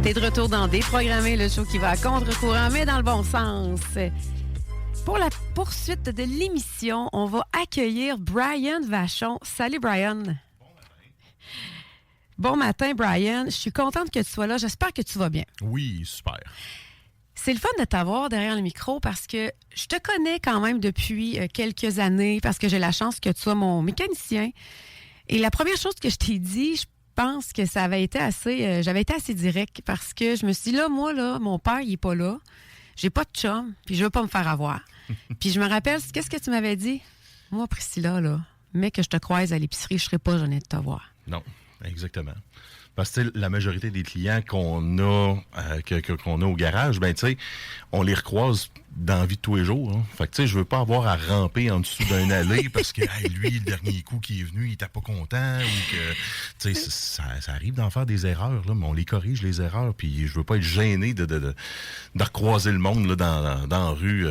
est de retour dans Déprogrammer, le show qui va à contre-courant, mais dans le bon sens. Pour la poursuite de l'émission, on va accueillir Brian Vachon. Salut, Brian. Bon matin, Brian. Je suis contente que tu sois là. J'espère que tu vas bien. Oui, super. C'est le fun de t'avoir derrière le micro parce que je te connais quand même depuis quelques années parce que j'ai la chance que tu sois mon mécanicien. Et la première chose que je t'ai dit, je pense que ça avait été assez... j'avais été assez direct parce que je me suis dit, là, moi, là, mon père, il est pas là. J'ai pas de chum, puis je veux pas me faire avoir. Puis je me rappelle, qu'est-ce que tu m'avais dit? Moi, Priscilla, là, mais que je te croise à l'épicerie, je serais pas gênée de te voir. Non, exactement. Parce que la majorité des clients qu'on a qu'on a au garage, ben tu sais, on les recroise dans la vie de tous les jours. Hein. Fait que tu sais, je veux pas avoir à ramper en dessous d'un allée parce que lui, le dernier coup qui est venu, il était pas content ou que tu sais, ça arrive d'en faire des erreurs là, mais on les corrige les erreurs. Puis je veux pas être gêné de recroiser le monde là dans la rue.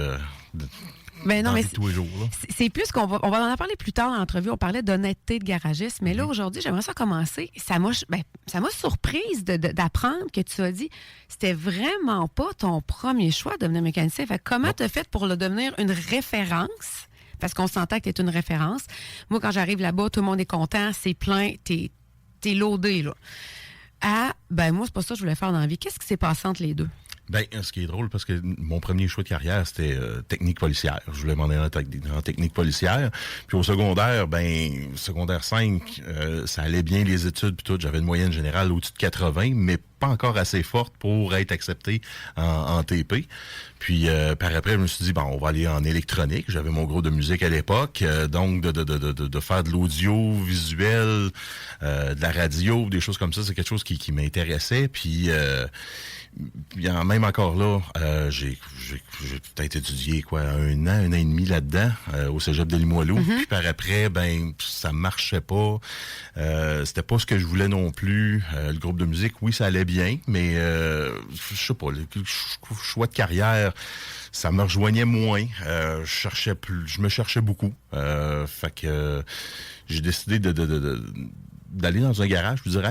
Ben non, mais tous les jours, là. C'est plus qu'on va en parler plus tard dans l'entrevue. On parlait d'honnêteté de garagiste, mais là, aujourd'hui, j'aimerais ça commencer. Ça m'a surprise d'apprendre que tu as dit c'était vraiment pas ton premier choix de devenir mécanicien. Fait comment tu as fait pour le devenir une référence? Parce qu'on s'entend que tu es une référence. Moi, quand j'arrive là-bas, tout le monde est content, c'est plein, t'es loadé, là. Moi, c'est pas ça que je voulais faire dans la vie. Qu'est-ce qui s'est passé entre les deux? Ben, ce qui est drôle, parce que mon premier choix de carrière, c'était technique policière. Je voulais m'en aller en technique policière. Puis au secondaire, secondaire 5, ça allait bien les études puis tout. J'avais une moyenne générale au-dessus de 80, mais pas encore assez forte pour être accepté en TP. Puis par après, je me suis dit, on va aller en électronique. J'avais mon groupe de musique à l'époque. Donc, de faire de l'audio visuel, de la radio, des choses comme ça, c'est quelque chose qui m'intéressait. Puis... même encore là, j'ai peut-être étudié un an et demi là-dedans au cégep de Limoilou. Puis par après, ça marchait pas. C'était pas ce que je voulais non plus. Le groupe de musique, oui, ça allait bien, mais je sais pas, le choix de carrière, ça me rejoignait moins. Je me cherchais beaucoup. Fait que j'ai décidé d'aller dans un garage puis dire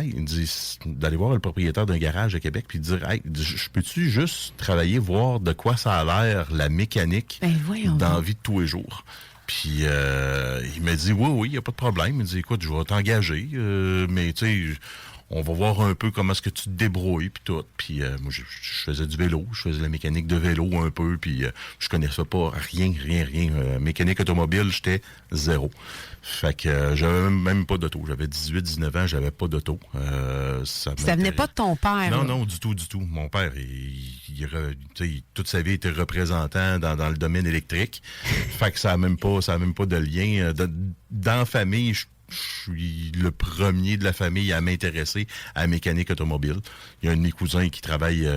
d'aller voir le propriétaire d'un garage à Québec puis dire je peux-tu juste travailler, voir de quoi ça a l'air la mécanique dans la vie de tous les jours. Puis il m'a dit oui, il n'y a pas de problème. Il m'a dit écoute, je vais t'engager, mais tu sais, on va voir un peu comment est-ce que tu te débrouilles puis tout. Puis moi je faisais du vélo, je faisais la mécanique de vélo un peu puis je connaissais pas rien. Mécanique automobile, j'étais zéro. Fait que j'avais même pas d'auto. J'avais 18-19 ans, j'avais pas d'auto. Ça venait pas de ton père? Non, du tout. Mon père, toute sa vie, était représentant dans le domaine électrique. Fait que ça a même pas de lien. Dans la famille, je suis le premier de la famille à m'intéresser à la mécanique automobile. Il y a un de mes cousins qui travaille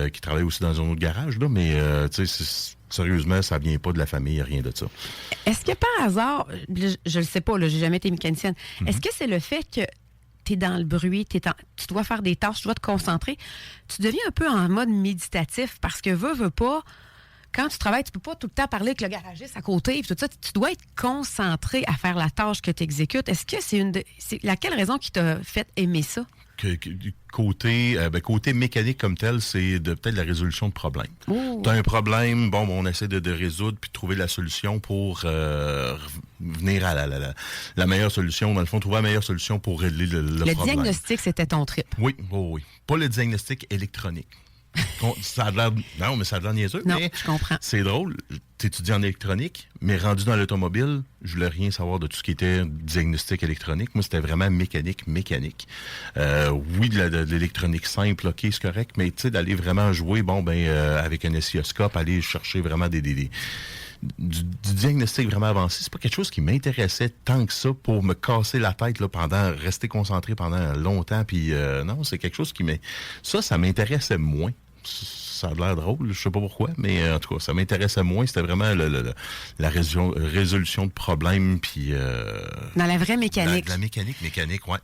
aussi dans un autre garage, là, mais sérieusement, ça vient pas de la famille, rien de ça. Est-ce que par hasard, je le sais pas, là, j'ai jamais été mécanicienne, est-ce que c'est le fait que tu es dans le bruit, tu dois faire des tâches, tu dois te concentrer, tu deviens un peu en mode méditatif parce que veux pas, quand tu travailles, tu peux pas tout le temps parler avec le garagiste à côté, et tout ça, tu dois être concentré à faire la tâche que tu exécutes. Est-ce que c'est laquelle raison qui t'a fait aimer ça? Côté mécanique comme tel, c'est peut-être la résolution de problèmes. Tu as un problème, on essaie de résoudre puis de trouver la solution pour venir à la meilleure solution. Dans le fond, trouver la meilleure solution pour régler le problème. Le diagnostic, c'était ton trip. Oui. Pas le diagnostic électronique. Ça a l'air niaiseux, non, mais je comprends. C'est drôle. T'étudies en électronique, mais rendu dans l'automobile, je voulais rien savoir de tout ce qui était diagnostic électronique. Moi, c'était vraiment mécanique. Oui, de l'électronique simple, OK, c'est correct, mais tu sais, d'aller vraiment jouer, avec un oscilloscope, aller chercher vraiment du diagnostic vraiment avancé, c'est pas quelque chose qui m'intéressait tant que ça pour me casser la tête là, rester concentré pendant longtemps. Puis non, c'est quelque chose ça m'intéressait moins. Ça a l'air drôle, je sais pas pourquoi, mais en tout cas, ça m'intéressait moins. C'était vraiment la résolution de problèmes. Puis dans la vraie mécanique. La mécanique, ouais.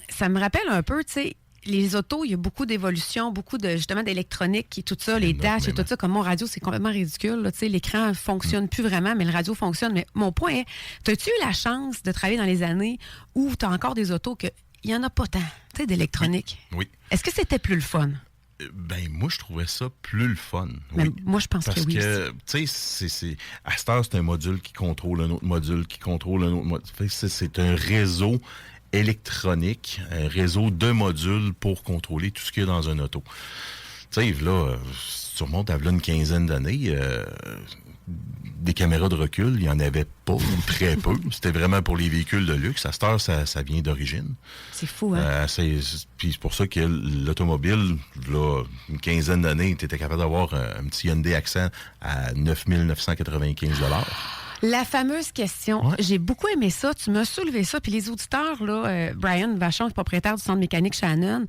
Ça me rappelle un peu, tu sais, les autos, il y a beaucoup d'évolution, beaucoup justement d'électronique et tout ça, les dashs et tout ça. Comme mon radio, c'est complètement ridicule. Là, l'écran ne fonctionne plus vraiment, mais le radio fonctionne. Mais mon point est, as-tu eu la chance de travailler dans les années où tu as encore des autos que il n'y en a pas tant, tu sais, d'électronique. Oui. Est-ce que c'était plus le fun? Ben, moi, je trouvais ça plus le fun. Mais Oui. moi, je pense Parce que oui. que, tu sais, à cette heure, c'est un module qui contrôle un autre module, qui contrôle un autre module. C'est un réseau électronique, un réseau de modules pour contrôler tout ce qu'il y a dans un auto. Tu sais, là, si tu remontes à là, une quinzaine d'années, des caméras de recul, il n'y en avait pas ou très peu. C'était vraiment pour les véhicules de luxe. À cette heure, ça vient d'origine. C'est fou, hein? Puis c'est pour ça que l'automobile, là, une quinzaine d'années, tu étais capable d'avoir un petit Hyundai Accent à 9 995 $. La fameuse question, Ouais. j'ai beaucoup aimé ça, tu m'as soulevé ça, puis les auditeurs, là, Brian Vachon, propriétaire du centre mécanique Shannon,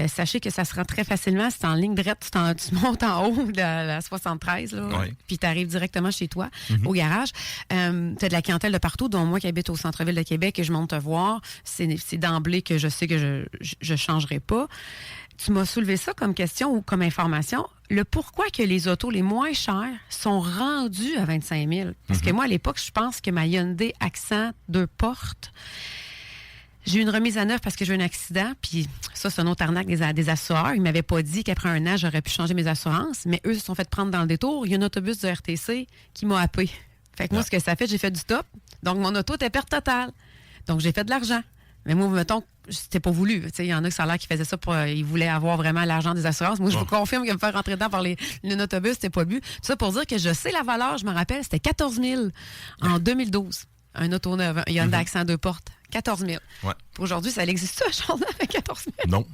sachez que ça se rend très facilement, c'est en ligne droite, tu montes en haut de la 73, là, Ouais. puis tu arrives directement chez toi, au garage. Tu as de la clientèle de partout, dont moi qui habite au centre-ville de Québec, et je monte te voir, c'est d'emblée que je sais que je changerai pas. Tu m'as soulevé ça comme question ou comme information. Le pourquoi que les autos les moins chères sont rendues à 25 000. Parce que moi, à l'époque, je pense que ma Hyundai Accent 2 portes, j'ai eu une remise à neuf parce que j'ai eu un accident. Puis ça, c'est un autre arnaque des assureurs. Ils ne m'avaient pas dit qu'après un an, j'aurais pu changer mes assurances. Mais eux se sont fait prendre dans le détour. Il y a un autobus de RTC qui m'a happé. Fait que moi, ce que ça a fait, j'ai fait du stop. Donc, mon auto était perte totale. Donc, j'ai fait de l'argent. Mais moi, mettons, c'était pas voulu. Il y en a qui ça a l'air qui faisaient ça pour. Ils voulaient avoir vraiment l'argent des assurances. Moi, je vous confirme que me faire rentrer dedans par l'autobus, c'était pas but. Tout ça pour dire que je sais la valeur, je me rappelle, c'était 14 000 en 2012. Un auto neuf, un Hyundai Accent 2 portes. 14 000. Ouais. Aujourd'hui, ça existe ça, genre avec 14 000? Non.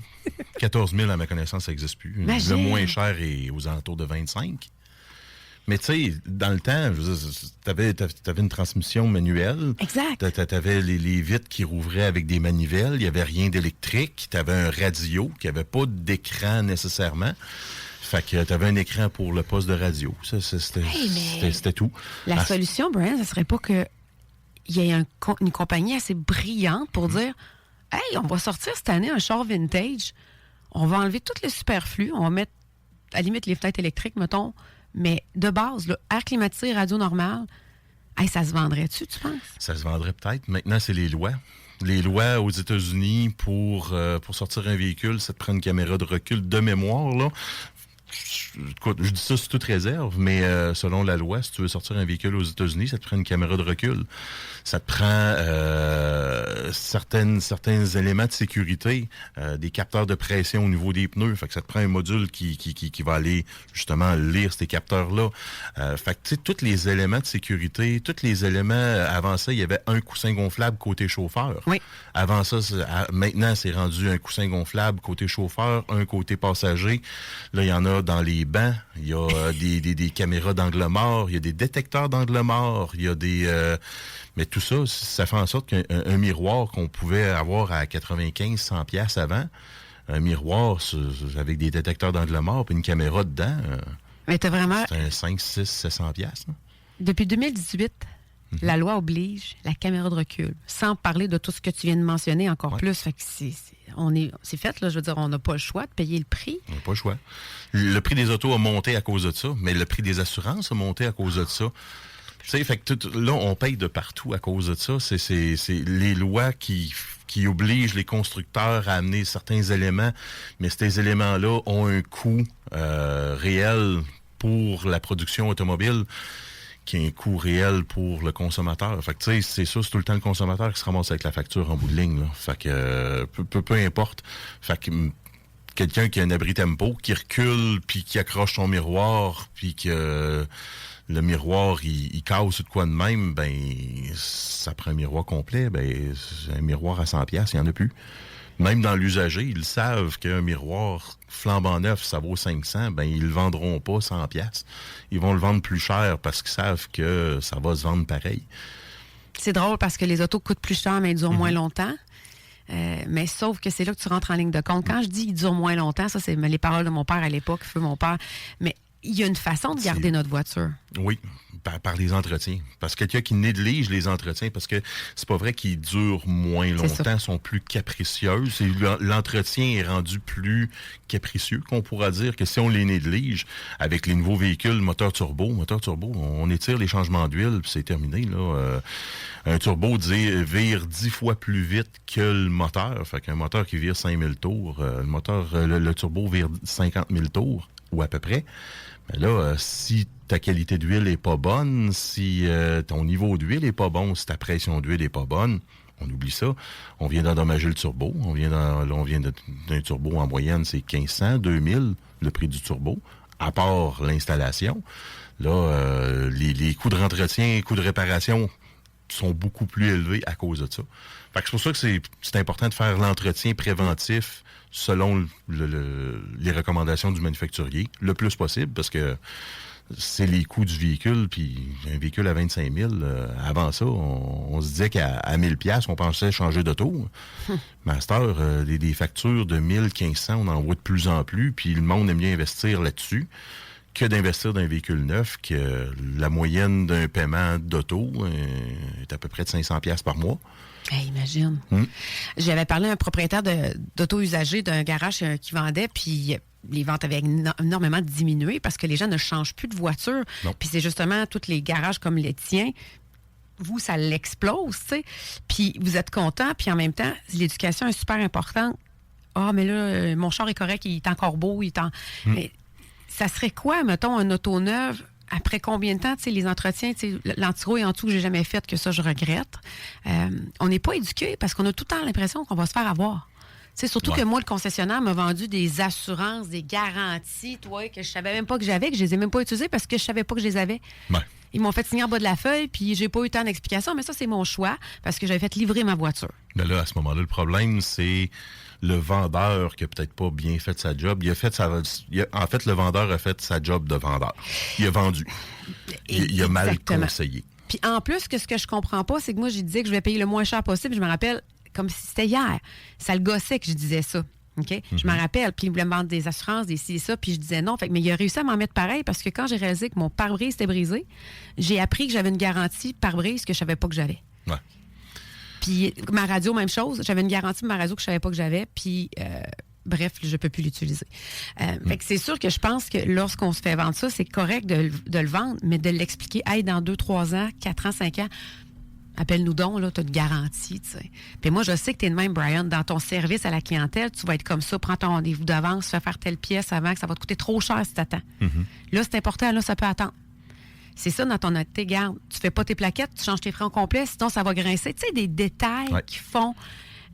14 000, à ma connaissance, ça n'existe plus. Imagine. Le moins cher est aux alentours de 25. Mais tu sais, dans le temps, tu avais une transmission manuelle. Exact. Tu avais les vitres qui rouvraient avec des manivelles. Il n'y avait rien d'électrique. Tu avais un radio qui n'avait pas d'écran nécessairement. Fait que tu avais un écran pour le poste de radio. C'était tout. La solution, Brian, ce serait pas que il y ait une compagnie assez brillante pour dire « Hey, on va sortir cette année un char vintage. On va enlever tout le superflu. On va mettre, à la limite, les fenêtres électriques, mettons. Mais de base, là, air climatisé, radio normale, hey, ça se vendrait-tu, tu penses? Ça se vendrait peut-être. Maintenant, c'est les lois. Les lois aux États-Unis pour sortir un véhicule, ça te prend une caméra de recul de mémoire, là. Je dis ça sous toute réserve, mais selon la loi, si tu veux sortir un véhicule aux États-Unis, ça te prend une caméra de recul. Ça te prend certains éléments de sécurité, des capteurs de pression au niveau des pneus. Fait que ça te prend un module qui va aller justement lire ces capteurs-là. Fait que tu sais, tous les éléments de sécurité, tous les éléments, avant ça, il y avait un coussin gonflable côté chauffeur. Oui. Avant ça, maintenant, c'est rendu un coussin gonflable côté chauffeur, un côté passager. Là, il y en a dans les bancs, il y a des caméras d'angle mort, il y a des détecteurs d'angle mort, il y a des... mais tout ça, ça fait en sorte qu'un miroir qu'on pouvait avoir à 95-100 $ avant, un miroir avec des détecteurs d'angle mort puis une caméra dedans, Mais t'as vraiment... c'est un 5, 6, 700 $. Depuis 2018, la loi oblige la caméra de recul, sans parler de tout ce que tu viens de mentionner encore plus. Fait que c'est fait, là. Je veux dire, on n'a pas le choix de payer le prix. On n'a pas le choix. Le prix des autos a monté à cause de ça, mais le prix des assurances a monté à cause de ça. Tu sais, fait que là, on paye de partout à cause de ça. C'est les lois qui obligent les constructeurs à amener certains éléments, mais ces éléments-là ont un coût réel pour la production automobile, qui a un coût réel pour le consommateur. Fait que, tu sais, c'est ça, c'est tout le temps le consommateur qui se ramasse avec la facture en bout de ligne, là. Fait que, peu importe. Fait que, quelqu'un qui a un abri tempo, qui recule, puis qui accroche son miroir, puis que le miroir, il casse ou de quoi de même, ben, ça prend un miroir complet, ben, un miroir à 100 $, il n'y en a plus. Même dans l'usager, ils savent qu'un miroir flambant neuf, ça vaut 500, ben ils le vendront pas 100 $. Ils vont le vendre plus cher parce qu'ils savent que ça va se vendre pareil. C'est drôle parce que les autos coûtent plus cher, mais ils durent moins longtemps. Mais sauf que c'est là que tu rentres en ligne de compte. Quand je dis ils durent moins longtemps, ça, c'est les paroles de mon père à l'époque, feu mon père. Mais il y a une façon de garder notre voiture. Oui, par les entretiens. Parce que quelqu'un qui néglige les entretiens, parce que c'est pas vrai qu'ils durent moins longtemps, sont plus capricieuses. L'entretien est rendu plus capricieux, qu'on pourra dire que si on les néglige, avec les nouveaux véhicules moteur turbo, on étire les changements d'huile, puis c'est terminé, là. Un turbo vire 10 fois plus vite que le moteur. Fait qu'un moteur qui vire 5000 tours, le turbo vire 50 000 tours, ou à peu près. Mais là, si ta qualité d'huile est pas bonne, si ton niveau d'huile est pas bon, si ta pression d'huile est pas bonne, on oublie ça. On vient d'endommager le turbo. On vient d'un turbo en moyenne, c'est 1500, 2000, le prix du turbo, à part l'installation. Là, les coûts de rentretien, coûts de réparation sont beaucoup plus élevés à cause de ça. Fait que c'est pour ça que c'est important de faire l'entretien préventif selon les recommandations du manufacturier, le plus possible, parce que c'est les coûts du véhicule, puis un véhicule à 25 000, avant ça, on se disait qu'à 1 000 $, on pensait changer d'auto. Master, des factures de 1 000, 1500, on en voit de plus en plus, puis le monde aime bien investir là-dessus que d'investir dans un véhicule neuf, que la moyenne d'un paiement d'auto est à peu près de 500 $ par mois. Hey, imagine. J'avais parlé à un propriétaire d'auto usagé d'un garage qui vendait, puis les ventes avaient énormément diminué parce que les gens ne changent plus de voiture. Puis c'est justement tous les garages comme les tiens. Vous, ça l'explose, tu sais. Puis vous êtes content, puis en même temps, l'éducation est super importante. Ah, mais là, mon char est correct, il est encore beau, Mais ça serait quoi, mettons, un auto neuve? Après combien de temps, tu sais, les entretiens, tu sais, l'anti-rouille en tout que j'ai jamais fait, que ça, je regrette. On n'est pas éduqué parce qu'on a tout le temps l'impression qu'on va se faire avoir. Tu sais, surtout que moi, le concessionnaire m'a vendu des assurances, des garanties, toi, que je savais même pas que j'avais, que je les ai même pas utilisées parce que je savais pas que je les avais. Ouais. Ils m'ont fait signer en bas de la feuille, puis j'ai pas eu tant d'explications, mais ça, c'est mon choix parce que j'avais fait livrer ma voiture. Mais là, à ce moment-là, le problème, c'est le vendeur qui a peut-être pas bien fait sa job. En fait, le vendeur a fait sa job de vendeur. Il a vendu. Il a mal conseillé. Puis en plus, ce que je comprends pas, c'est que moi, j'ai dit que je vais payer le moins cher possible. Je me rappelle, comme si c'était hier. Ça le gossait que je disais ça. OK? Je me rappelle. Puis il voulait me vendre des assurances, des ci et ça. Puis je disais non. Mais il a réussi à m'en mettre pareil parce que quand j'ai réalisé que mon pare-brise était brisé, j'ai appris que j'avais une garantie pare-brise que je savais pas que j'avais. Ouais. Puis ma radio, même chose. J'avais une garantie de ma radio que je savais pas que j'avais. Puis, bref, je peux plus l'utiliser. Fait que c'est sûr que je pense que lorsqu'on se fait vendre ça, c'est correct de le vendre, mais de l'expliquer. Hey, dans 2, 3 ans, 4 ans, 5 ans, appelle-nous donc, là, tu as une garantie, tu sais. Puis moi, je sais que tu es de même, Brian. Dans ton service à la clientèle, tu vas être comme ça. Prends ton rendez-vous d'avance, fais faire telle pièce avant que ça va te coûter trop cher si tu attends. Là, c'est important, là, ça peut attendre. C'est ça dans ton honnêteté, garde. Tu fais pas tes plaquettes, tu changes tes freins au complet, sinon ça va grincer. Tu sais, des détails qui font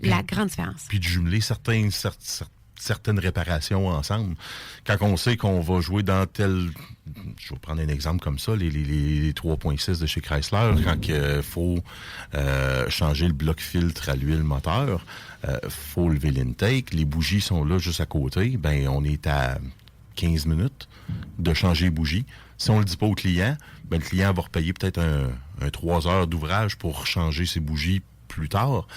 la grande différence. Puis de jumeler certaines réparations ensemble. Quand on sait qu'on va jouer dans tel... Je vais prendre un exemple comme ça, les 3.6 de chez Chrysler, quand il faut changer le bloc filtre à l'huile moteur, faut lever l'intake, les bougies sont là juste à côté, ben on est à 15 minutes de changer les bougies. Si on le dit pas au client, ben le client va repayer peut-être un 3 heures d'ouvrage pour changer ses bougies plus tard.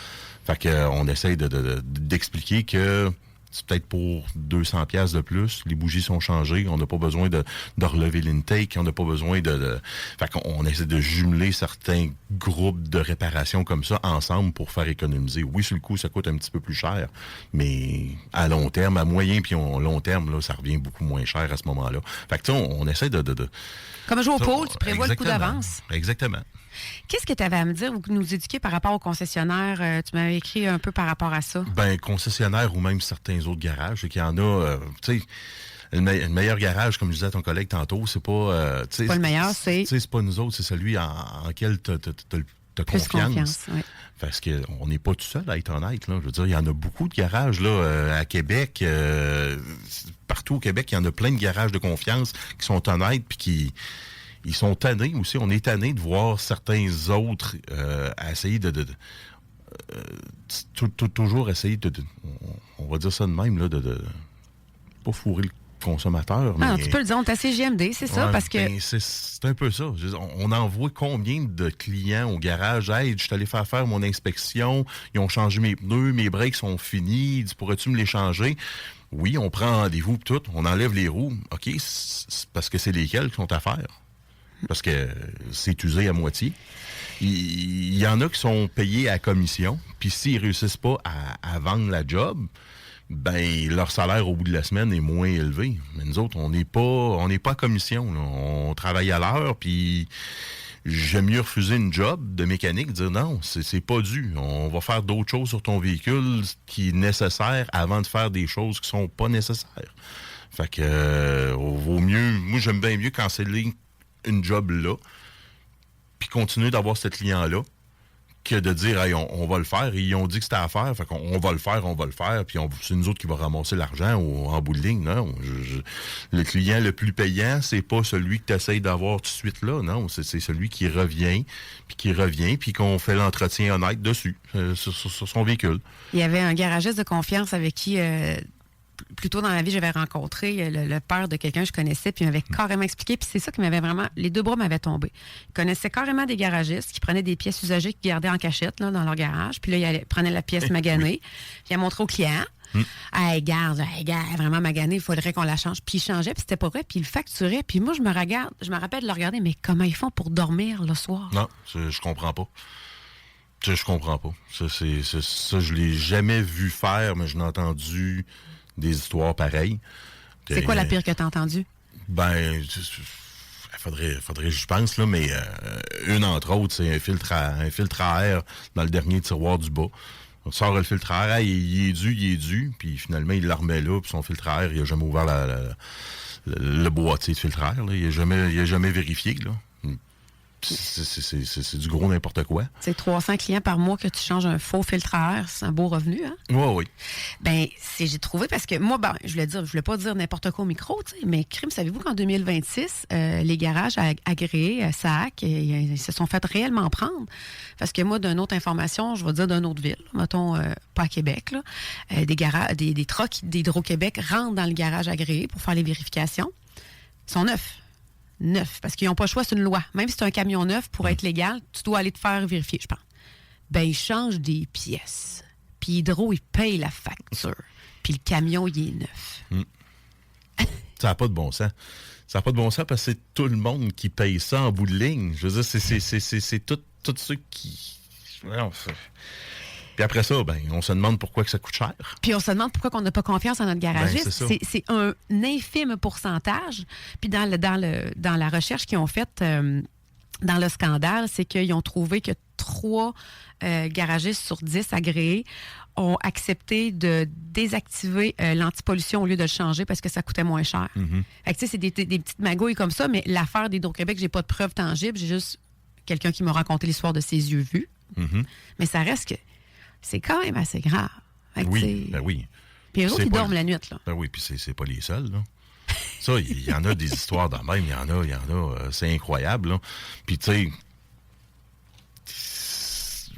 Fait que on essaye d'expliquer que c'est peut-être pour 200 $ de plus. Les bougies sont changées. On n'a pas besoin de relever l'intake. On n'a pas besoin Fait qu'on essaie de jumeler certains groupes de réparation comme ça ensemble pour faire économiser. Oui, sur le coup, ça coûte un petit peu plus cher, mais à long terme, à moyen puis long terme, là, ça revient beaucoup moins cher à ce moment-là. Fait que tu sais, on essaie de... Comme jouer au pôle, tu prévois le coup d'avance. Exactement. Qu'est-ce que tu avais à me dire ou nous éduquer par rapport aux concessionnaires? Tu m'avais écrit un peu par rapport à ça. Ben, concessionnaires ou même certains autres garages. Qu'il y en a, tu sais, le meilleur garage, comme je disais à ton collègue tantôt, c'est pas... c'est pas le meilleur, c'est... C'est pas nous autres, c'est celui en quel t'as confiance. Oui. Parce qu'on n'est pas tout seul à être honnête. Là. Je veux dire, il y en a beaucoup de garages là, à Québec. Partout au Québec, il y en a plein de garages de confiance qui sont honnêtes puis qui... Ils sont tannés aussi. On est tannés de voir certains autres à essayer toujours essayer on va dire ça de même, là, de pas fourrer consommateur. Mais... Ah, tu peux le dire, on est à CGMD, c'est ça, parce que... Ben, c'est un peu ça. On envoie combien de clients au garage? Hey, je suis allé faire mon inspection, ils ont changé mes pneus, mes breaks sont finis, ils disent, pourrais-tu me les changer? Oui, on prend rendez-vous, tout, on enlève les roues. OK, c'est parce que c'est lesquels qui sont à faire. Parce que c'est usé à moitié. Il y en a qui sont payés à commission, puis s'ils réussissent pas à vendre la job, ben leur salaire au bout de la semaine est moins élevé. Mais nous autres, on n'est pas à commission. Là. On travaille à l'heure, puis j'aime mieux refuser une job de mécanique, dire non, c'est pas dû. On va faire d'autres choses sur ton véhicule qui est nécessaire avant de faire des choses qui sont pas nécessaires. Fait que vaut mieux. Moi, j'aime bien mieux canceller une job là, puis continuer d'avoir ce client-là, que de dire, hey, on va le faire. Ils ont dit que c'était à faire, fait qu'on va le faire, puis c'est nous autres qui va ramasser l'argent en bout de ligne. Non, le client le plus payant, c'est pas celui que tu essayes d'avoir tout de suite là. Non, c'est celui qui revient, puis qu'on fait l'entretien honnête dessus, sur son véhicule. Il y avait un garagiste de confiance avec qui... plus tôt dans la vie, j'avais rencontré le père de quelqu'un que je connaissais, puis il m'avait carrément expliqué, puis c'est ça qui m'avait vraiment... Les deux bras m'avaient tombé. Il connaissait carrément des garagistes qui prenaient des pièces usagées qu'ils gardaient en cachette là, dans leur garage, puis là, il prenait la pièce maganée, puis il a montré au client. Hey, garde, vraiment maganée, il faudrait qu'on la change. Puis il changeait, puis c'était pas vrai, puis il facturait. Puis moi, je me rappelle de le regarder, mais comment ils font pour dormir le soir? Non, je comprends pas. Je comprends pas. Ça, je l'ai jamais vu faire, mais je l'ai entendu... des histoires pareilles. C'est quoi la pire que tu as entendue? Ben, faudrait que je pense, là, mais une entre autres, c'est un filtre à air dans le dernier tiroir du bas. On sort le filtre à air, il est dû, puis finalement, il la remet là, puis son filtre à air, il n'a jamais ouvert le boîtier de filtre à air, là. Il n'a jamais vérifié, là. C'est du gros n'importe quoi. C'est 300 clients par mois que tu changes un faux filtre à air. C'est un beau revenu, hein? Oui. Ben, j'ai trouvé parce que moi, je voulais pas dire n'importe quoi au micro, tu sais, mais crime, savez-vous qu'en 2026, les garages agréés, SAC, ils se sont fait réellement prendre. Parce que moi, d'une autre information, je vais dire d'une autre ville, mettons, pas à Québec, là, des trucks d'Hydro-Québec rentrent dans le garage agréé pour faire les vérifications. Ils sont neuf, parce qu'ils n'ont pas le choix, c'est une loi. Même si c'est un camion neuf, pour être légal, tu dois aller te faire vérifier, je pense. Ben, ils changent des pièces. Puis Hydro, ils payent la facture. Puis le camion, il est neuf. Ça n'a pas de bon sens. Ça n'a pas de bon sens parce que c'est tout le monde qui paye ça en bout de ligne. Je veux dire, c'est tout ceux qui... Puis après ça, ben, on se demande pourquoi que ça coûte cher. Puis on se demande pourquoi on n'a pas confiance en notre garagiste. Ben, c'est un infime pourcentage. Puis dans la recherche qu'ils ont faite dans le scandale, c'est qu'ils ont trouvé que 3 garagistes sur 10 agréés ont accepté de désactiver l'antipollution au lieu de le changer parce que ça coûtait moins cher. Fait que, tu sais, c'est des petites magouilles comme ça, mais l'affaire d'Hydro-Québec, j'ai pas de preuves tangibles. J'ai juste quelqu'un qui m'a raconté l'histoire de ses yeux vus. Mais ça reste que c'est quand même assez grave. Oui. Puis eux autres, ils dorment la nuit, là. Ben oui, puis c'est pas les seuls, là. Ça, il y en a des histoires de même, il y en a, c'est incroyable, là. Puis, tu sais,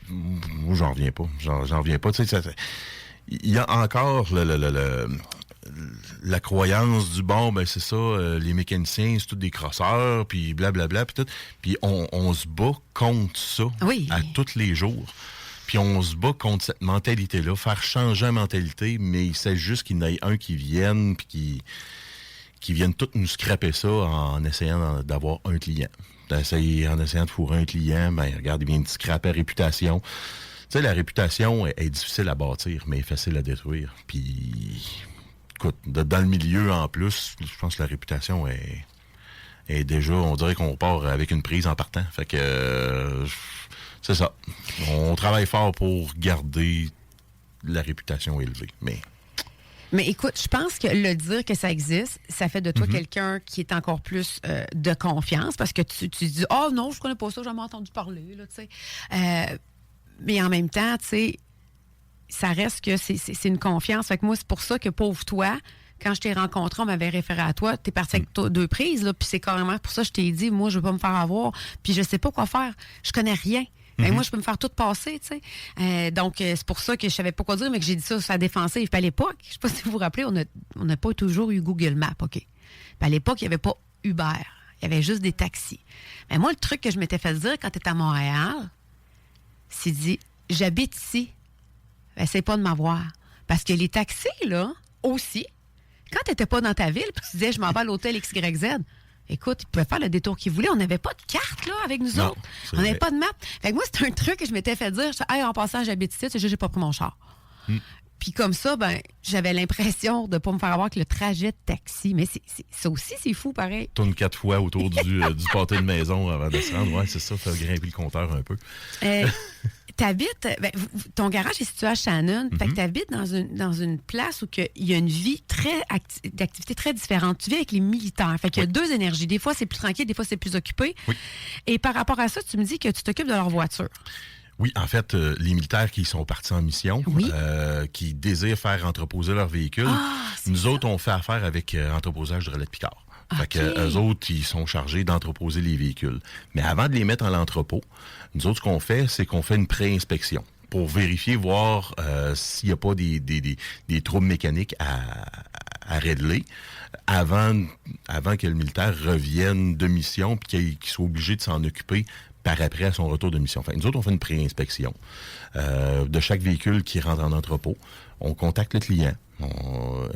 moi, j'en reviens pas. J'en reviens pas. Tu sais, il y a encore la croyance du bon, ben c'est ça, les mécaniciens, c'est tous des crosseurs, puis blablabla, puis tout. Puis on se bat contre ça à tous les jours. Puis on se bat contre cette mentalité-là, faire changer la mentalité, mais il s'agit juste qu'il y en ait un qui vienne, puis qui viennent tous nous scraper ça en essayant d'avoir un client. En essayant de fourrer un client, ben regarde, il vient de scraper la réputation. Tu sais, la réputation est difficile à bâtir, mais facile à détruire. Puis, écoute, dans le milieu, en plus, je pense que la réputation est déjà, on dirait qu'on part avec une prise en partant. Fait que... c'est ça. On travaille fort pour garder la réputation élevée. Mais écoute, je pense que le dire que ça existe, ça fait de toi quelqu'un qui est encore plus de confiance parce que tu dis « Oh non, je connais pas ça, j'ai jamais entendu parler. » là, tu sais. Mais en même temps, tu sais, ça reste que c'est une confiance. Fait que moi, c'est pour ça que, pauvre toi, quand je t'ai rencontré, on m'avait référé à toi. T'es parti avec 2 prises, là, puis c'est carrément pour ça que je t'ai dit, moi, je veux pas me faire avoir, puis je sais pas quoi faire. Je connais rien. Ben, moi, je peux me faire tout passer, tu sais. Donc, c'est pour ça que je savais pas quoi dire, mais que j'ai dit ça sur la défensive. Puis à l'époque, je sais pas si vous vous rappelez, on n'a pas toujours eu Google Maps, OK? Puis à l'époque, il n'y avait pas Uber. Il y avait juste des taxis. Mais moi, le truc que je m'étais fait dire quand tu étais à Montréal, c'est dit, j'habite ici. Essaye pas de m'avoir. Parce que les taxis, là, aussi, quand tu n'étais pas dans ta ville, puis tu disais, je m'en vais à l'hôtel XYZ, écoute, ils pouvaient faire le détour qu'ils voulaient. On n'avait pas de carte, là, avec nous autres. On n'avait pas de map. Fait que moi, c'était un truc que je m'étais fait dire. Hey, en passant, j'habite ici, c'est juste, j'ai pas pris mon char. Puis comme ça, ben, j'avais l'impression de ne pas me faire avoir avec le trajet de taxi. Mais ça aussi, c'est fou, pareil. Tourne 4 fois autour du pâté de maison avant de se rendre. Ouais, c'est ça, faire grimper le compteur un peu. T'habites, ton garage est situé à Shannon. Fait que t'habites dans une place où il y a une vie d'activité très différente. Tu vis avec les militaires. Fait qu'il y a deux énergies. Des fois, c'est plus tranquille, des fois, c'est plus occupé. Oui. Et par rapport à ça, tu me dis que tu t'occupes de leur voiture. Oui, en fait, les militaires qui sont partis en mission, qui désirent faire entreposer leurs véhicules, nous autres, on fait affaire avec Entreposage de Relais de Picard. Fait que eux autres, ils sont chargés d'entreposer les véhicules. Mais avant de les mettre en l'entrepôt, nous autres, ce qu'on fait, c'est qu'on fait une pré-inspection pour vérifier, voir s'il n'y a pas des troubles mécaniques à régler avant que le militaire revienne de mission puis qu'il soit obligé de s'en occuper par après à son retour de mission. Fait que nous autres, on fait une pré-inspection de chaque véhicule qui rentre en entrepôt. On contacte le client.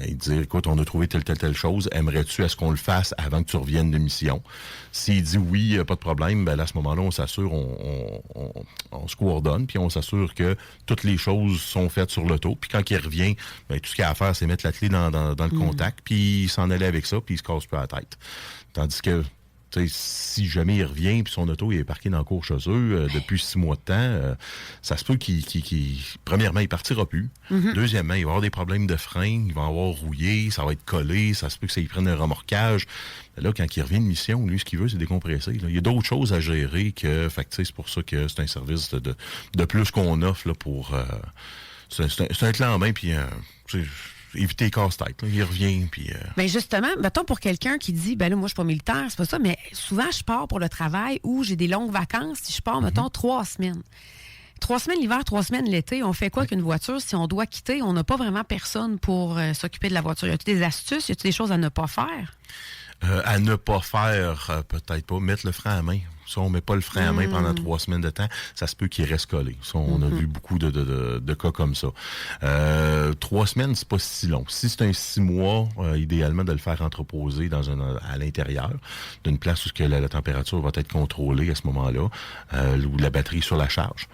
Et dire, écoute, on a trouvé telle chose, aimerais-tu est-ce qu'on le fasse avant que tu reviennes de mission? S'il dit oui, pas de problème, ben là, à ce moment-là, on s'assure, on se coordonne, puis on s'assure que toutes les choses sont faites sur l'auto. Puis quand il revient, ben, tout ce qu'il a à faire, c'est mettre la clé dans le contact, puis il s'en allait avec ça, puis il se casse plus la tête. Tandis que si jamais il revient puis son auto il est parqué dans le cours chez eux depuis 6 mois de temps, ça se peut premièrement, il partira plus. Deuxièmement, il va avoir des problèmes de frein, il va avoir rouillé, ça va être collé, ça se peut que ça y prenne un remorquage. Là, quand il revient de mission, lui, ce qu'il veut, c'est décompresser. Là. Il y a d'autres choses à gérer que. Fait que c'est pour ça que c'est un service de plus qu'on offre là, pour. C'est un clan en main, puis éviter les casse-têtes. Il revient, puis... Bien, justement, mettons pour quelqu'un qui dit, ben là, moi, je suis pas militaire, c'est pas ça, mais souvent, je pars pour le travail ou j'ai des longues vacances. Si je pars, mettons, 3 semaines. 3 semaines l'hiver, 3 semaines l'été, on fait quoi qu'une voiture? Si on doit quitter, on n'a pas vraiment personne pour s'occuper de la voiture. Y a-t-il des astuces? Y a-t-il des choses à ne pas faire? À ne pas faire, peut-être pas. Mettre le frein à main. Si on met pas le frein à main pendant 3 semaines de temps, ça se peut qu'il reste collé. Ça, on a vu beaucoup de cas comme ça. 3 semaines, c'est pas si long. Si c'est un 6 mois, idéalement de le faire entreposer à l'intérieur, d'une place où la température va être contrôlée à ce moment-là, où la batterie est sur la charge.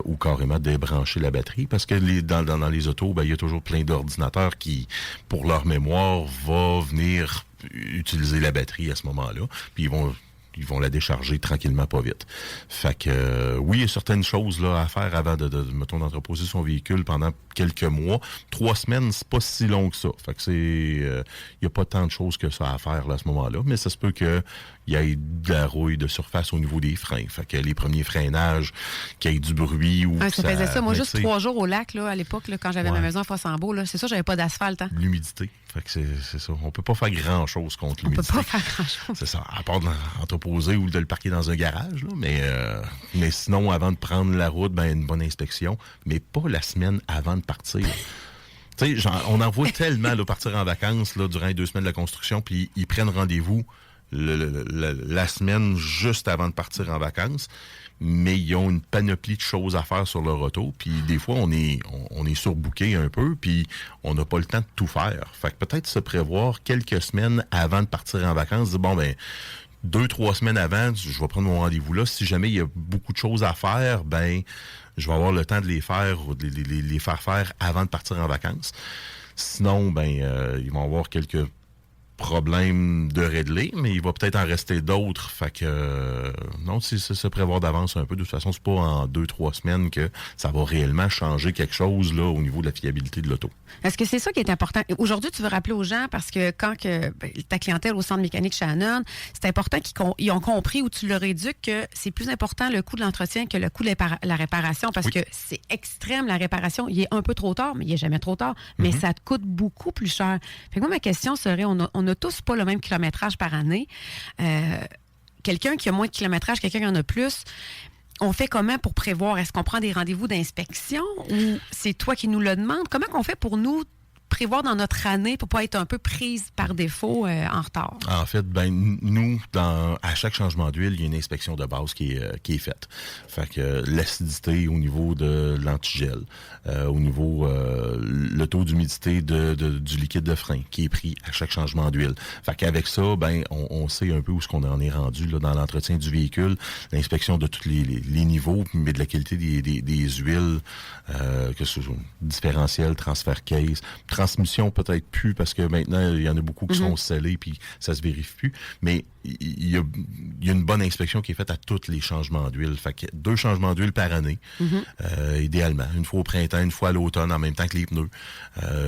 Ou carrément débrancher la batterie, parce que dans les autos, il y a toujours plein d'ordinateurs qui, pour leur mémoire, va venir utiliser la batterie à ce moment-là, puis ils vont la décharger tranquillement, pas vite. Fait que oui, il y a certaines choses là à faire avant mettons, d'entreposer son véhicule pendant quelques mois. 3 semaines, c'est pas si long que ça. Fait que il y a pas tant de choses que ça à faire là, à ce moment-là, mais ça se peut que il y ait de la rouille de surface au niveau des freins. Fait que les premiers freinages, qu'il y ait du bruit ou ça faisait ça. Moi, juste 3 jours au lac, là, à l'époque, là, quand j'avais ma maison à Fossambeau, là, c'est ça, j'avais pas d'asphalte. Hein? L'humidité. Fait que c'est ça. On peut pas faire grand-chose contre l'humidité. On peut pas faire grand-chose. C'est ça. À part d'entreposer ou de le parquer dans un garage, là. Mais sinon, avant de prendre la route, une bonne inspection. Mais pas la semaine avant de partir. Tu sais, on en voit tellement là, partir en vacances là, durant les 2 semaines de la construction, puis ils prennent rendez-vous la semaine juste avant de partir en vacances, mais ils ont une panoplie de choses à faire sur leur auto, puis des fois, on est surbooké un peu, puis on n'a pas le temps de tout faire. Fait que peut-être se prévoir quelques semaines avant de partir en vacances, dire, 2-3 semaines avant, je vais prendre mon rendez-vous là. Si jamais il y a beaucoup de choses à faire, je vais avoir le temps de les faire ou de les faire avant de partir en vacances. Sinon, ils vont avoir quelques problème de régler, mais il va peut-être en rester d'autres. Fait que non, c'est se prévoir d'avance un peu. De toute façon, c'est pas en 2-3 semaines que ça va réellement changer quelque chose là au niveau de la fiabilité de l'auto. Est-ce que c'est ça qui est important? Aujourd'hui, tu veux rappeler aux gens, parce que quand ta clientèle au centre mécanique Shannon, c'est important qu'ils ont compris, ou tu leur éduques, que c'est plus important le coût de l'entretien que le coût de la réparation, parce que c'est extrême, la réparation. Il est un peu trop tard, mais il n'est jamais trop tard, mais ça te coûte beaucoup plus cher. Fait que moi, ma question serait, on n'a tous pas le même kilométrage par année. Quelqu'un qui a moins de kilométrage, quelqu'un qui en a plus, on fait comment pour prévoir? Est-ce qu'on prend des rendez-vous d'inspection ou c'est toi qui nous le demandes? Comment qu'on fait pour nous prévoir dans notre année pour pas être un peu prise par défaut en retard? En fait, nous, à chaque changement d'huile, il y a une inspection de base qui est faite. Fait que l'acidité au niveau de l'antigel, au niveau le taux d'humidité du liquide de frein qui est pris à chaque changement d'huile. Fait qu'avec ça, on sait un peu où ce qu'on en est rendu là, dans l'entretien du véhicule, l'inspection de tous les niveaux, mais de la qualité des huiles, que ce soit différentiel, transfert case, transmission peut-être plus parce que maintenant il y en a beaucoup qui sont scellés puis ça se vérifie plus, mais il y a une bonne inspection qui est faite à tous les changements d'huile. Fait que 2 changements d'huile par année, idéalement. Une fois au printemps, une fois à l'automne, en même temps que les pneus.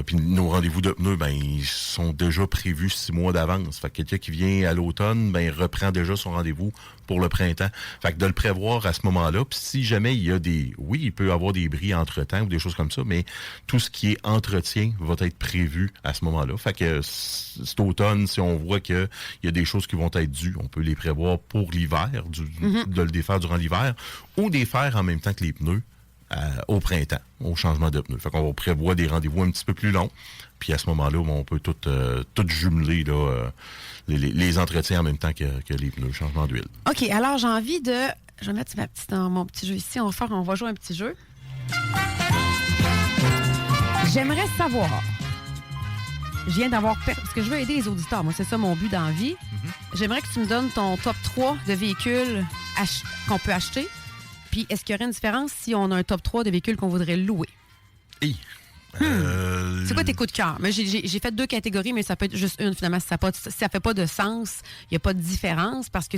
Puis nos rendez-vous de pneus, ils sont déjà prévus 6 mois d'avance. Fait que quelqu'un qui vient à l'automne, reprend déjà son rendez-vous pour le printemps. Fait que de le prévoir à ce moment-là, puis si jamais il y a oui, il peut y avoir des bris entre-temps ou des choses comme ça, mais tout ce qui est entretien va être prévu à ce moment-là. Fait que cet automne, si on voit qu'il y a des choses qui vont être dues, on peut les prévoir pour l'hiver, de le défaire durant l'hiver, ou des faire en même temps que les pneus au printemps, au changement de pneus. Fait qu'on va prévoir des rendez-vous un petit peu plus longs, puis à ce moment-là, on peut tout jumeler là, les entretiens en même temps que les pneus, changement d'huile. OK, alors j'ai envie de... Je vais mettre mon petit jeu ici. On va jouer un petit jeu. J'aimerais savoir... Je viens d'avoir... Parce que je veux aider les auditeurs. Moi, c'est ça mon but dans la vie. J'aimerais que tu me donnes ton top 3 de véhicules qu'on peut acheter. Puis, est-ce qu'il y aurait une différence si on a un top 3 de véhicules qu'on voudrait louer? C'est quoi tes coups de cœur? Mais j'ai fait 2 catégories, mais ça peut être juste une, finalement. Si ça fait pas de sens, il n'y a pas de différence parce que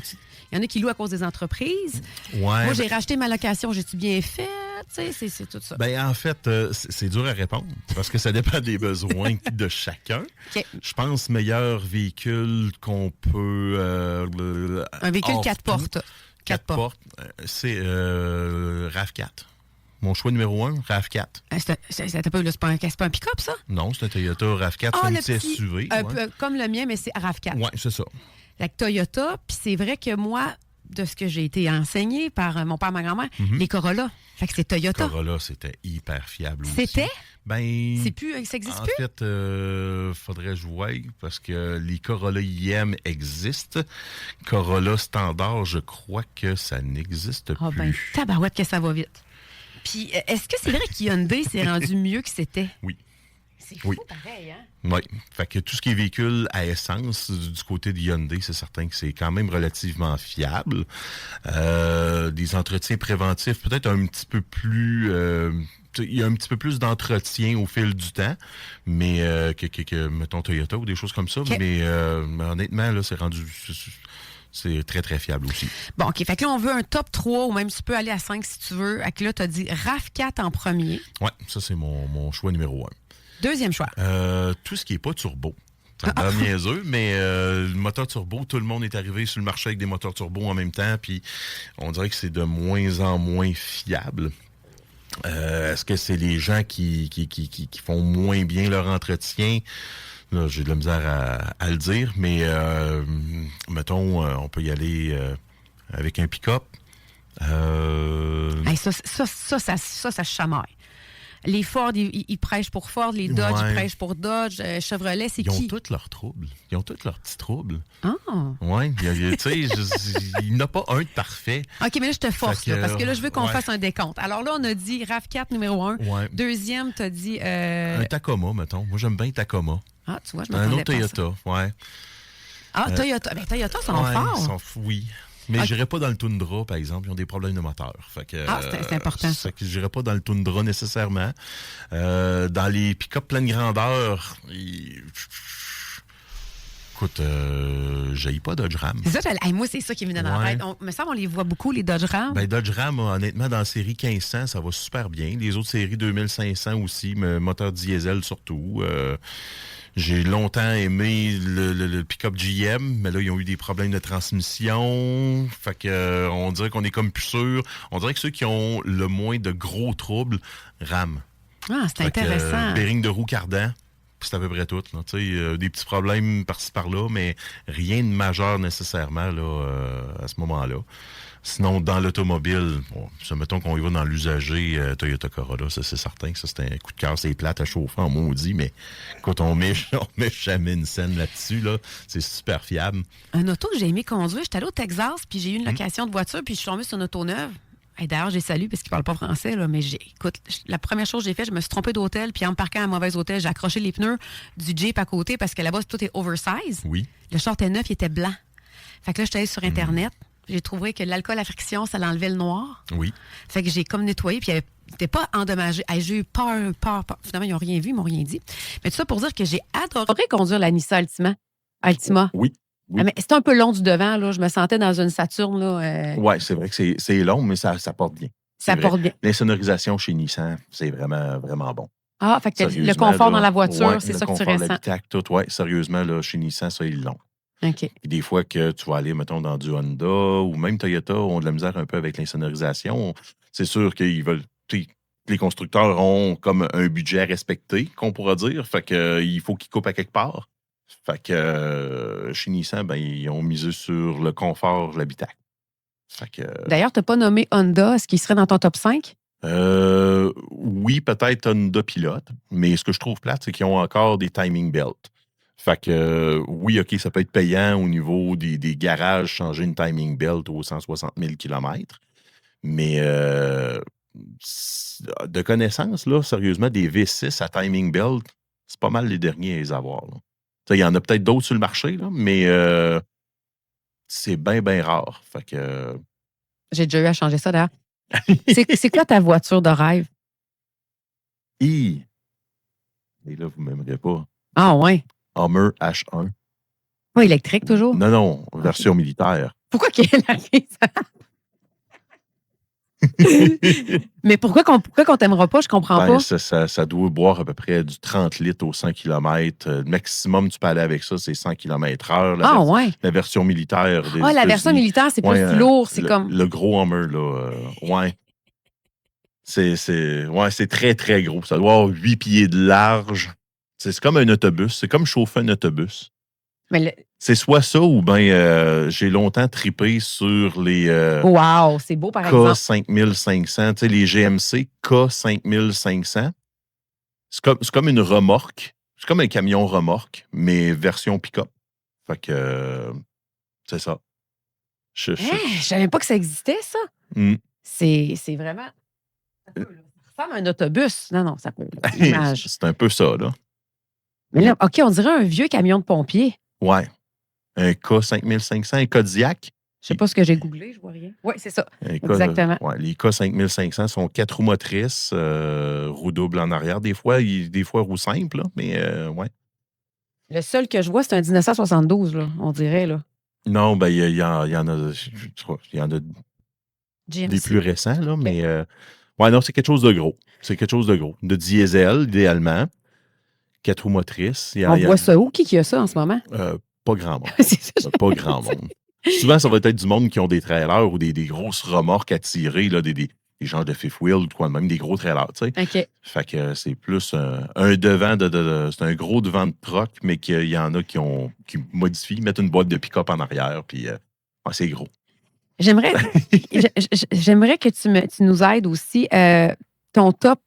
il y en a qui louent à cause des entreprises. Ouais, moi, j'ai racheté ma location, j'ai-tu bien fait? C'est tout ça. En fait, c'est dur à répondre parce que ça dépend des besoins de chacun. Okay. Je pense meilleur véhicule qu'on peut... un véhicule 4 portes. 4 portes. C'est RAV4. Mon choix numéro 1, RAV4. C'est pas un pick-up, ça? Non, c'est un Toyota RAV4, c'est un petit SUV. Comme le mien, mais c'est RAV4. Oui, c'est ça. La Toyota, puis c'est vrai que moi, de ce que j'ai été enseigné par mon père et ma grand-mère, les Corolla. Fait que c'est Toyota. Corolla, c'était hyper fiable aussi. C'était? C'est plus, ça existe en plus? En fait, faudrait jouer parce que les Corolla IM existent. Corolla standard, je crois que ça n'existe plus. Tabarouette que ça va vite. Puis, est-ce que c'est vrai qu'Hyundai s'est rendu mieux que c'était? Oui. C'est fou, pareil, hein? Oui. Fait que tout ce qui est véhicule à essence, du côté de Hyundai, c'est certain que c'est quand même relativement fiable. Des entretiens préventifs, peut-être un petit peu plus... il y a un petit peu plus d'entretien au fil du temps, mais que mettons, Toyota ou des choses comme ça. Okay. Mais honnêtement, là, c'est rendu... C'est très, très fiable aussi. Bon, OK. Fait que là, on veut un top 3 ou même tu peux aller à 5 si tu veux. Fait que là, tu as dit RAV4 en premier. Oui, ça, c'est mon choix numéro 1. Deuxième choix. Tout ce qui n'est pas turbo. C'est un peu niaiseux, mais le moteur turbo, tout le monde est arrivé sur le marché avec des moteurs turbo en même temps, puis on dirait que c'est de moins en moins fiable. Est-ce que c'est les gens qui font moins bien leur entretien? Là, j'ai de la misère à le dire, mais mettons, on peut y aller avec un pick-up. Ça chamaille. Les Ford, ils prêchent pour Ford. Les Dodge, ils prêchent pour Dodge. Chevrolet, c'est qui? Ils ont tous leurs troubles. Ils ont tous leurs petits troubles. Ah! Oui, tu sais, il n'y en a pas un de parfait. OK, mais là, je te force, parce que là, je veux qu'on fasse un décompte. Alors là, on a dit RAV4 numéro 1. Ouais. Deuxième, tu as dit... Un Tacoma, mettons. Moi, j'aime bien Tacoma. Ah, tu vois, je m'attendais pas à ça. Un autre Toyota, ouais. Ah, Toyota. Ben, Toyota sont forts. Oui. Mais j'irai pas dans le Tundra, par exemple. Ils ont des problèmes de moteur. Fait que, c'est important, ça. Je n'irai pas dans le Tundra nécessairement. Dans les pick-up pleine grandeur, écoute, j'haïs pas Dodge Ram. C'est ça, moi, c'est ça qui me donne en tête. Me semble on les voit beaucoup, les Dodge Ram. Dodge Ram, honnêtement, dans la série 1500, ça va super bien. Les autres séries 2500 aussi, mais moteur diesel surtout. J'ai longtemps aimé le pick-up GM, mais là, ils ont eu des problèmes de transmission. Fait que on dirait qu'on est comme plus sûr. On dirait que ceux qui ont le moins de gros troubles, Ram. Ah, c'est intéressant. Bearing de roue cardan, c'est à peu près tout. Là. Des petits problèmes par-ci par-là, mais rien de majeur nécessairement là, à ce moment-là. Sinon, dans l'automobile, bon, mettons qu'on y va dans l'usager Toyota Corolla, ça c'est certain que ça c'est un coup de cœur, c'est plate à chauffer en maudit, mais quand on met jamais une scène là-dessus, là, c'est super fiable. Un auto que j'ai aimé conduire, j'étais allée au Texas, puis j'ai eu une location de voiture, puis je suis tombée sur une auto neuve. Et d'ailleurs, j'ai salué parce qu'il ne parle pas français, là, mais écoute, la première chose que j'ai fait, je me suis trompée d'hôtel, puis en me parquant à un mauvais hôtel, j'ai accroché les pneus du Jeep à côté parce que là-bas, tout est oversize. Oui. Le short est neuf, il était blanc. Fait que là, j'étais allée sur Internet. J'ai trouvé que l'alcool à friction, ça l'enlevait le noir. Oui. Fait que j'ai comme nettoyé, puis il n'était pas endommagé. Hey, j'ai eu peur. Finalement, ils n'ont rien vu, ils m'ont rien dit. Mais tout ça pour dire que j'ai adoré conduire la Nissan Altima. Oui. Ah, mais c'était un peu long du devant, là. Je me sentais dans une Saturne, là. Oui, c'est vrai que c'est long, mais ça porte bien. Ça porte bien. L'insonorisation chez Nissan, c'est vraiment, vraiment bon. Ah, fait que le confort dans la voiture, c'est ça que tu ressens. Tout, oui, sérieusement, là, chez Nissan, ça, ils l'ont. OK. Et des fois que tu vas aller, mettons, dans du Honda ou même Toyota ont de la misère un peu avec l'insonorisation, c'est sûr qu'ils veulent. Les constructeurs ont comme un budget à respecter, qu'on pourra dire. Fait que il faut qu'ils coupent à quelque part. Fait que chez Nissan, ben, ils ont misé sur le confort de l'habitacle. Fait que. D'ailleurs, tu n'as pas nommé Honda. Est-ce qu'il serait dans ton top 5? Oui, peut-être Honda Pilote, mais ce que je trouve plate, c'est qu'ils ont encore des timing belts. Fait que, oui, OK, ça peut être payant au niveau des garages, changer une timing belt aux 160 000 km. Mais de connaissance, là, sérieusement, des V6 à timing belt, c'est pas mal les derniers à les avoir. Il y en a peut-être d'autres sur le marché, là, mais c'est bien, bien rare. Fait que. J'ai déjà eu à changer ça, d'ailleurs. C'est quoi ta voiture de rêve? Et là, vous ne m'aimerez pas. Ah, ouais. Hummer H1. Pas électrique, toujours? Non, version militaire. Pourquoi qu'il arrive ça? Mais pourquoi qu'on t'aimera pas? Je comprends pas. Ça doit boire à peu près du 30 litres au 100 km. Le maximum, tu peux aller avec ça, c'est 100 km/h. Ouais. La version militaire. La version militaire, c'est plus lourd. C'est comme. Le gros Hummer, là. Ouais. C'est très, très gros. Ça doit avoir 8 pieds de large. C'est comme un autobus. C'est comme chauffer un autobus. C'est soit ça ou bien j'ai longtemps tripé sur les wow, c'est beau par exemple. K5500, tu sais, les GMC K5500. C'est comme une remorque. C'est comme un camion remorque, mais version pick-up. Fait que c'est ça. Je savais pas que ça existait, ça. C'est vraiment. Ça ressemble à un autobus. Non, ça peut. C'est un peu ça, là. Mais là, OK, on dirait un vieux camion de pompier. Ouais. Un K5500, un Kodiak. Je sais pas ce que j'ai googlé, je vois rien. Oui, c'est ça. Exactement. Les K5500 sont 4 roues motrices, roue double en arrière. Des fois roue simple, là, mais ouais. Le seul que je vois, c'est un 1972, là, on dirait. Là. Non, ben il y en a des plus récents, là, mais ouais, non, c'est quelque chose de gros. C'est quelque chose de gros. De diesel, idéalement. 4 roues motrices. On voit ça où? Qui a ça en ce moment? Pas grand monde. Pas grand monde. Souvent, ça va être du monde qui ont des trailers ou des grosses remorques à tirer, là, des genres de fifth wheel ou quoi, même des gros trailers, tu sais. OK. Fait que c'est plus un devant c'est un gros devant de troc, mais qu'il y en a qui modifient, mettent une boîte de pick-up en arrière, puis c'est gros. J'aimerais que tu nous aides aussi. Ton top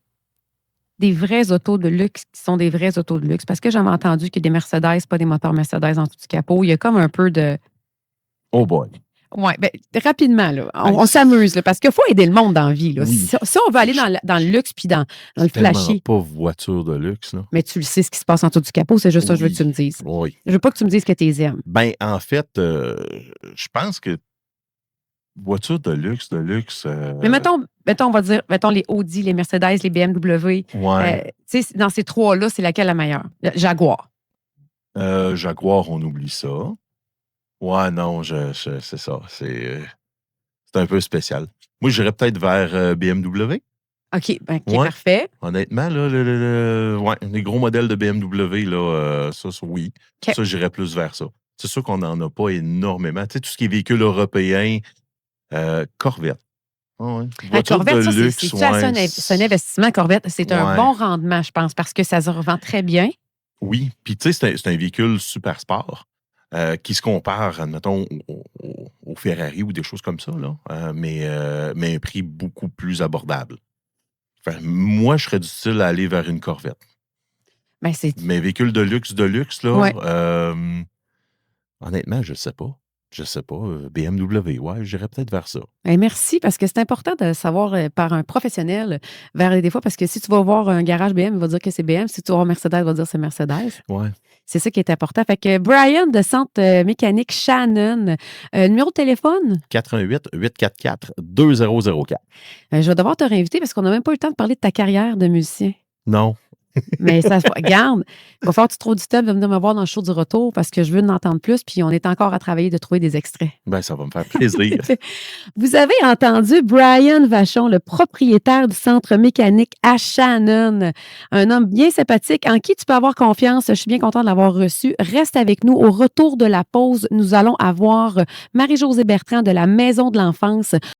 des vrais autos de luxe qui sont des vrais autos de luxe. Parce que j'avais entendu que des Mercedes, pas des moteurs Mercedes en dessous du capot. Il y a comme un peu de. Oh boy. Oui, bien, rapidement, là. On s'amuse, là, parce qu'il faut aider le monde dans la vie. Là. Oui. Si on veut aller dans le luxe puis dans le flashy. Pas voiture de luxe, là. Mais tu le sais ce qui se passe en dessous du capot, c'est juste ça que je veux que tu me dises. Oui. Je veux pas que tu me dises que tu les aimes. Ben, en fait, je pense que voiture de luxe. Mais mettons, on va dire, les Audi, les Mercedes, les BMW. Ouais. Dans ces trois-là, c'est laquelle la meilleure? Jaguar. Jaguar, on oublie ça. Ouais, non, c'est ça. C'est un peu spécial. Moi, j'irais peut-être vers BMW. OK, parfait. Honnêtement, là, les gros modèles de BMW, là, ça, oui. Okay. Ça, j'irais plus vers ça. C'est sûr qu'on n'en a pas énormément. Tu sais, tout ce qui est véhicule européen, Corvette. Oh, ouais. Corvette, ça, c'est un investissement, Corvette. C'est un bon rendement, je pense, parce que ça se revend très bien. Oui, puis tu sais, c'est un véhicule super sport qui se compare, admettons, au Ferrari ou des choses comme ça, là, mais à un prix beaucoup plus abordable. Enfin, moi, je serais du style à aller vers une Corvette. Ben, c'est. Mais véhicule de luxe, là, Ouais. honnêtement, je sais pas. Je sais pas. BMW, ouais, j'irais peut-être vers ça. Ben, merci, parce que c'est important de savoir par un professionnel vers des fois, parce que si tu vas voir un garage BM, il va dire que c'est BM. Si tu vas voir Mercedes, il va dire que c'est Mercedes. Ouais. C'est ça qui est important. Fait que Brian de Centre mécanique Shannon, numéro de téléphone? 88 844 2004. Je vais devoir te réinviter parce qu'on n'a même pas eu le temps de parler de ta carrière de musicien. Non. Mais ça, regarde, il va falloir que tu trouves du temps de venir me voir dans le show du retour parce que je veux en entendre plus, puis on est encore à travailler de trouver des extraits. Ben, ça va me faire plaisir. Vous avez entendu Brian Vachon, le propriétaire du centre mécanique à Shannon. Un homme bien sympathique en qui tu peux avoir confiance. Je suis bien contente de l'avoir reçu. Reste avec nous. Au retour de la pause, nous allons avoir Marie-Josée Bertrand de la Maison de l'enfance